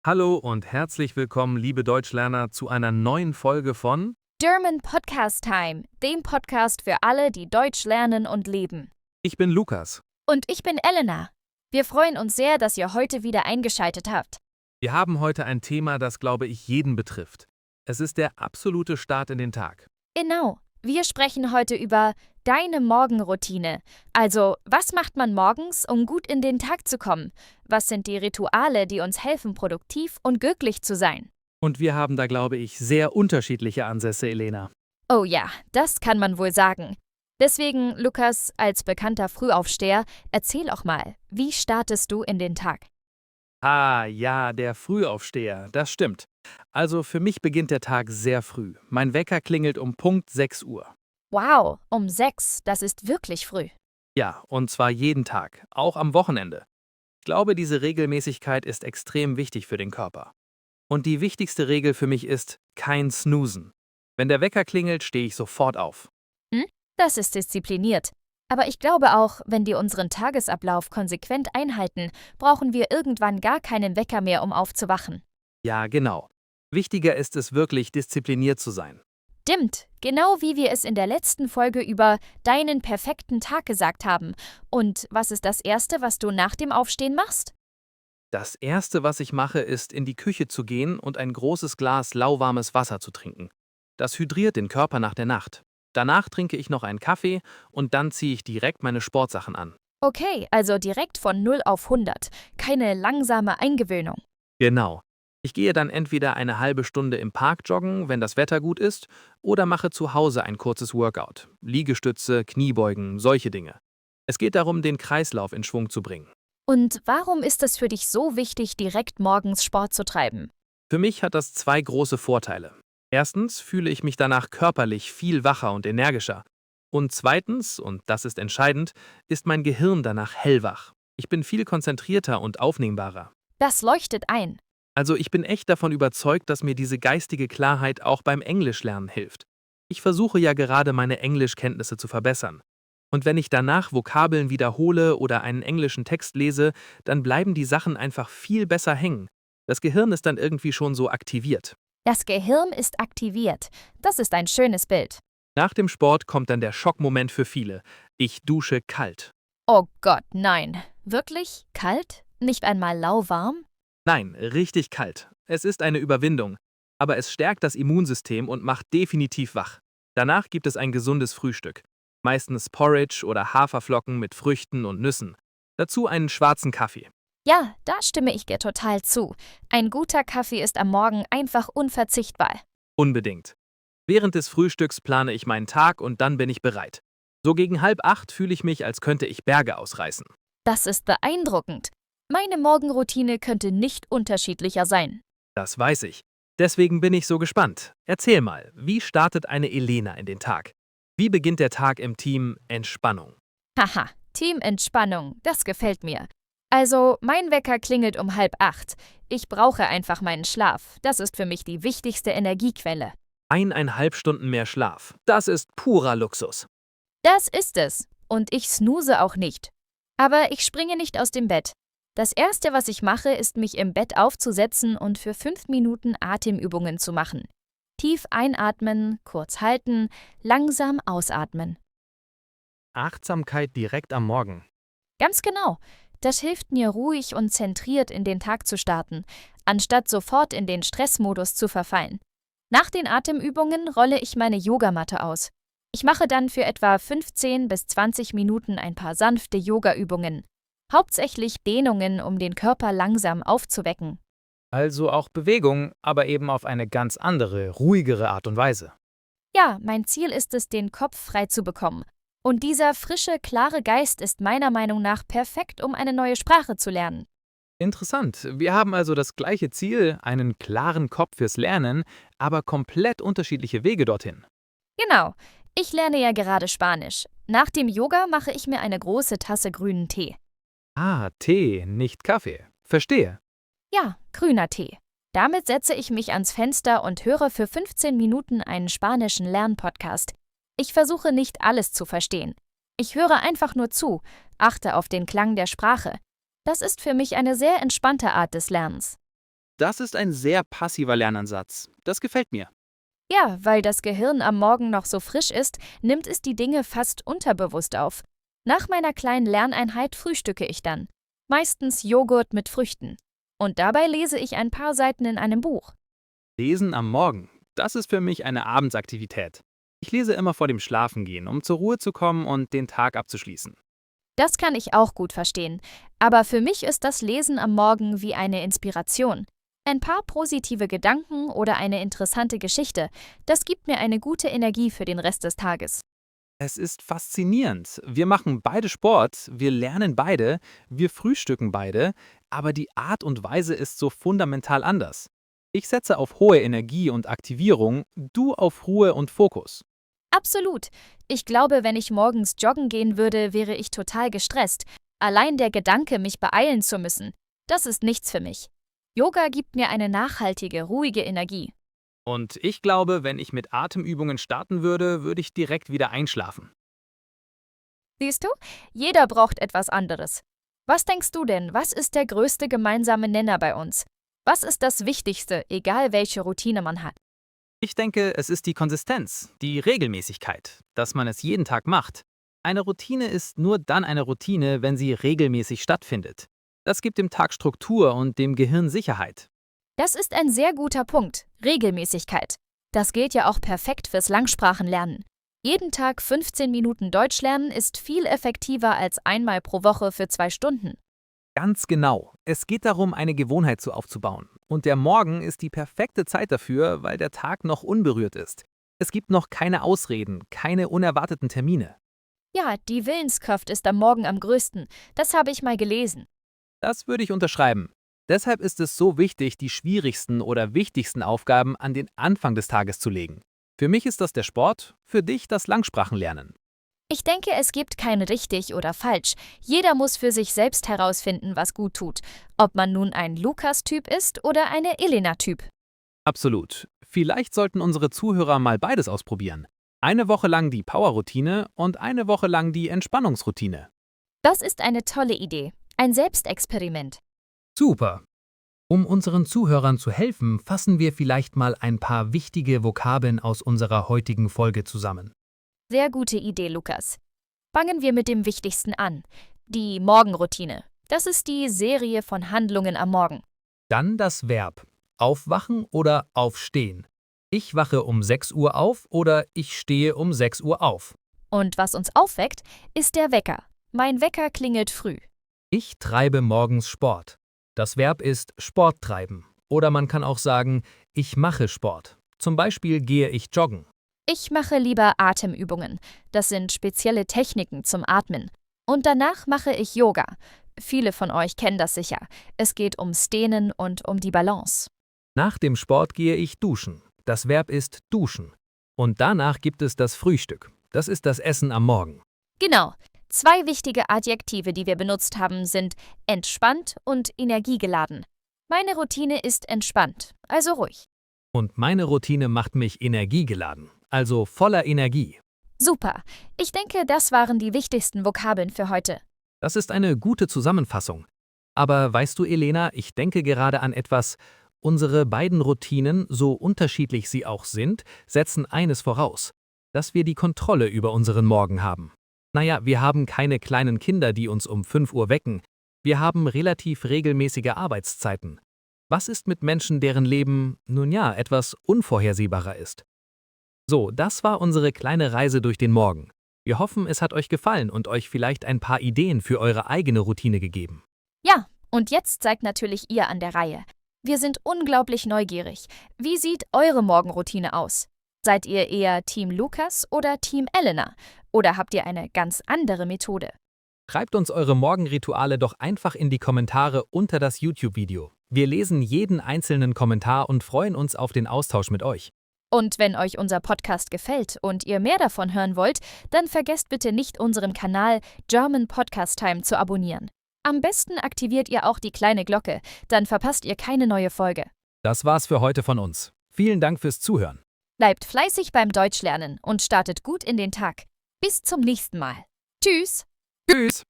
Hallo und herzlich willkommen, liebe Deutschlerner, zu einer neuen Folge von German Podcast Time, dem Podcast für alle, die Deutsch lernen und leben. Ich bin Lukas. Und ich bin Elena. Wir freuen uns sehr, dass ihr heute wieder eingeschaltet habt. Wir haben heute ein Thema, das, glaube ich, jeden betrifft. Es ist der absolute Start in den Tag. Genau, wir sprechen heute über deine Morgenroutine. Also, was macht man morgens, um gut in den Tag zu kommen? Was sind die Rituale, die uns helfen, produktiv und glücklich zu sein? Und wir haben da, glaube ich, sehr unterschiedliche Ansätze, Elena. Oh ja, das kann man wohl sagen. Deswegen, Lukas, als bekannter Frühaufsteher, erzähl auch mal, wie startest du in den Tag? Ah, ja, der Frühaufsteher, das stimmt. Also für mich beginnt der Tag sehr früh. Mein Wecker klingelt um Punkt 6 Uhr. Wow, um 6, das ist wirklich früh. Ja, und zwar jeden Tag, auch am Wochenende. Ich glaube, diese Regelmäßigkeit ist extrem wichtig für den Körper. Und die wichtigste Regel für mich ist kein Snoosen. Wenn der Wecker klingelt, stehe ich sofort auf. Hm? Das ist diszipliniert. Aber ich glaube auch, wenn wir unseren Tagesablauf konsequent einhalten, brauchen wir irgendwann gar keinen Wecker mehr, um aufzuwachen. Ja, genau. Wichtiger ist es wirklich, diszipliniert zu sein. Stimmt, genau wie wir es in der letzten Folge über deinen perfekten Tag gesagt haben. Und was ist das Erste, was du nach dem Aufstehen machst? Das Erste, was ich mache, ist, in die Küche zu gehen und ein großes Glas lauwarmes Wasser zu trinken. Das hydriert den Körper nach der Nacht. Danach trinke ich noch einen Kaffee und dann ziehe ich direkt meine Sportsachen an. Okay, also direkt von 0 auf 100. Keine langsame Eingewöhnung. Genau. Ich gehe dann entweder eine halbe Stunde im Park joggen, wenn das Wetter gut ist, oder mache zu Hause ein kurzes Workout. Liegestütze, Kniebeugen, solche Dinge. Es geht darum, den Kreislauf in Schwung zu bringen. Und warum ist es für dich so wichtig, direkt morgens Sport zu treiben? Für mich hat das zwei große Vorteile. Erstens fühle ich mich danach körperlich viel wacher und energischer. Und zweitens, und das ist entscheidend, ist mein Gehirn danach hellwach. Ich bin viel konzentrierter und aufnehmbarer. Das leuchtet ein. Also ich bin echt davon überzeugt, dass mir diese geistige Klarheit auch beim Englischlernen hilft. Ich versuche ja gerade meine Englischkenntnisse zu verbessern. Und wenn ich danach Vokabeln wiederhole oder einen englischen Text lese, dann bleiben die Sachen einfach viel besser hängen. Das Gehirn ist dann irgendwie schon so aktiviert. Das Gehirn ist aktiviert. Das ist ein schönes Bild. Nach dem Sport kommt dann der Schockmoment für viele. Ich dusche kalt. Oh Gott, nein. Wirklich? Kalt? Nicht einmal lauwarm? Nein, richtig kalt. Es ist eine Überwindung. Aber es stärkt das Immunsystem und macht definitiv wach. Danach gibt es ein gesundes Frühstück. Meistens Porridge oder Haferflocken mit Früchten und Nüssen. Dazu einen schwarzen Kaffee. Ja, da stimme ich dir total zu. Ein guter Kaffee ist am Morgen einfach unverzichtbar. Unbedingt. Während des Frühstücks plane ich meinen Tag und dann bin ich bereit. So gegen 7:30 fühle ich mich, als könnte ich Berge ausreißen. Das ist beeindruckend. Meine Morgenroutine könnte nicht unterschiedlicher sein. Das weiß ich. Deswegen bin ich so gespannt. Erzähl mal, wie startet eine Elena in den Tag? Wie beginnt der Tag im Team Entspannung? Haha, Team Entspannung, das gefällt mir. Also, mein Wecker klingelt um 7:30. Ich brauche einfach meinen Schlaf. Das ist für mich die wichtigste Energiequelle. 1,5 Stunden mehr Schlaf. Das ist purer Luxus. Das ist es. Und ich snooze auch nicht. Aber ich springe nicht aus dem Bett. Das Erste, was ich mache, ist, mich im Bett aufzusetzen und für 5 Minuten Atemübungen zu machen. Tief einatmen, kurz halten, langsam ausatmen. Achtsamkeit direkt am Morgen. Ganz genau. Das hilft mir, ruhig und zentriert in den Tag zu starten, anstatt sofort in den Stressmodus zu verfallen. Nach den Atemübungen rolle ich meine Yogamatte aus. Ich mache dann für etwa 15 bis 20 Minuten ein paar sanfte Yogaübungen. Hauptsächlich Dehnungen, um den Körper langsam aufzuwecken. Also auch Bewegung, aber eben auf eine ganz andere, ruhigere Art und Weise. Ja, mein Ziel ist es, den Kopf frei zu bekommen. Und dieser frische, klare Geist ist meiner Meinung nach perfekt, um eine neue Sprache zu lernen. Interessant. Wir haben also das gleiche Ziel, einen klaren Kopf fürs Lernen, aber komplett unterschiedliche Wege dorthin. Genau. Ich lerne ja gerade Spanisch. Nach dem Yoga mache ich mir eine große Tasse grünen Tee. Ah, Tee, nicht Kaffee. Verstehe. Ja, grüner Tee. Damit setze ich mich ans Fenster und höre für 15 Minuten einen spanischen Lernpodcast. Ich versuche nicht alles zu verstehen. Ich höre einfach nur zu, achte auf den Klang der Sprache. Das ist für mich eine sehr entspannte Art des Lernens. Das ist ein sehr passiver Lernansatz. Das gefällt mir. Ja, weil das Gehirn am Morgen noch so frisch ist, nimmt es die Dinge fast unterbewusst auf. Nach meiner kleinen Lerneinheit frühstücke ich dann. Meistens Joghurt mit Früchten. Und dabei lese ich ein paar Seiten in einem Buch. Lesen am Morgen, das ist für mich eine Abendsaktivität. Ich lese immer vor dem Schlafengehen, um zur Ruhe zu kommen und den Tag abzuschließen. Das kann ich auch gut verstehen. Aber für mich ist das Lesen am Morgen wie eine Inspiration. Ein paar positive Gedanken oder eine interessante Geschichte, das gibt mir eine gute Energie für den Rest des Tages. Es ist faszinierend. Wir machen beide Sport, wir lernen beide, wir frühstücken beide, aber die Art und Weise ist so fundamental anders. Ich setze auf hohe Energie und Aktivierung, du auf Ruhe und Fokus. Absolut. Ich glaube, wenn ich morgens joggen gehen würde, wäre ich total gestresst. Allein der Gedanke, mich beeilen zu müssen, das ist nichts für mich. Yoga gibt mir eine nachhaltige, ruhige Energie. Und ich glaube, wenn ich mit Atemübungen starten würde, würde ich direkt wieder einschlafen. Siehst du? Jeder braucht etwas anderes. Was denkst du denn, was ist der größte gemeinsame Nenner bei uns? Was ist das Wichtigste, egal welche Routine man hat? Ich denke, es ist die Konsistenz, die Regelmäßigkeit, dass man es jeden Tag macht. Eine Routine ist nur dann eine Routine, wenn sie regelmäßig stattfindet. Das gibt dem Tag Struktur und dem Gehirn Sicherheit. Das ist ein sehr guter Punkt. Regelmäßigkeit. Das gilt ja auch perfekt fürs Langsprachenlernen. Jeden Tag 15 Minuten Deutsch lernen ist viel effektiver als einmal pro Woche für 2 Stunden. Ganz genau. Es geht darum, eine Gewohnheit aufzubauen. Und der Morgen ist die perfekte Zeit dafür, weil der Tag noch unberührt ist. Es gibt noch keine Ausreden, keine unerwarteten Termine. Ja, die Willenskraft ist am Morgen am größten. Das habe ich mal gelesen. Das würde ich unterschreiben. Deshalb ist es so wichtig, die schwierigsten oder wichtigsten Aufgaben an den Anfang des Tages zu legen. Für mich ist das der Sport, für dich das Langsprachenlernen. Ich denke, es gibt kein richtig oder falsch. Jeder muss für sich selbst herausfinden, was gut tut. Ob man nun ein Lukas-Typ ist oder eine Elena-Typ. Absolut. Vielleicht sollten unsere Zuhörer mal beides ausprobieren. Eine Woche lang die Power-Routine und eine Woche lang die Entspannungsroutine. Das ist eine tolle Idee. Ein Selbstexperiment. Super. Um unseren Zuhörern zu helfen, fassen wir vielleicht mal ein paar wichtige Vokabeln aus unserer heutigen Folge zusammen. Sehr gute Idee, Lukas. Fangen wir mit dem Wichtigsten an. Die Morgenroutine. Das ist die Serie von Handlungen am Morgen. Dann das Verb. Aufwachen oder aufstehen. Ich wache um 6 Uhr auf oder ich stehe um 6 Uhr auf. Und was uns aufweckt, ist der Wecker. Mein Wecker klingelt früh. Ich treibe morgens Sport. Das Verb ist Sport treiben. Oder man kann auch sagen, ich mache Sport. Zum Beispiel gehe ich joggen. Ich mache lieber Atemübungen. Das sind spezielle Techniken zum Atmen. Und danach mache ich Yoga. Viele von euch kennen das sicher. Es geht ums Dehnen und um die Balance. Nach dem Sport gehe ich duschen. Das Verb ist duschen. Und danach gibt es das Frühstück. Das ist das Essen am Morgen. Genau. 2 wichtige Adjektive, die wir benutzt haben, sind entspannt und energiegeladen. Meine Routine ist entspannt, also ruhig. Und meine Routine macht mich energiegeladen, also voller Energie. Super. Ich denke, das waren die wichtigsten Vokabeln für heute. Das ist eine gute Zusammenfassung. Aber weißt du, Elena, ich denke gerade an etwas. Unsere beiden Routinen, so unterschiedlich sie auch sind, setzen eines voraus, dass wir die Kontrolle über unseren Morgen haben. Naja, wir haben keine kleinen Kinder, die uns um 5 Uhr wecken. Wir haben relativ regelmäßige Arbeitszeiten. Was ist mit Menschen, deren Leben, nun ja, etwas unvorhersehbarer ist? So, das war unsere kleine Reise durch den Morgen. Wir hoffen, es hat euch gefallen und euch vielleicht ein paar Ideen für eure eigene Routine gegeben. Ja, und jetzt seid natürlich ihr an der Reihe. Wir sind unglaublich neugierig. Wie sieht eure Morgenroutine aus? Seid ihr eher Team Lukas oder Team Elena? Oder habt ihr eine ganz andere Methode? Schreibt uns eure Morgenrituale doch einfach in die Kommentare unter das YouTube-Video. Wir lesen jeden einzelnen Kommentar und freuen uns auf den Austausch mit euch. Und wenn euch unser Podcast gefällt und ihr mehr davon hören wollt, dann vergesst bitte nicht, unseren Kanal German Podcast Time zu abonnieren. Am besten aktiviert ihr auch die kleine Glocke, dann verpasst ihr keine neue Folge. Das war's für heute von uns. Vielen Dank fürs Zuhören. Bleibt fleißig beim Deutschlernen und startet gut in den Tag. Bis zum nächsten Mal. Tschüss! Tschüss!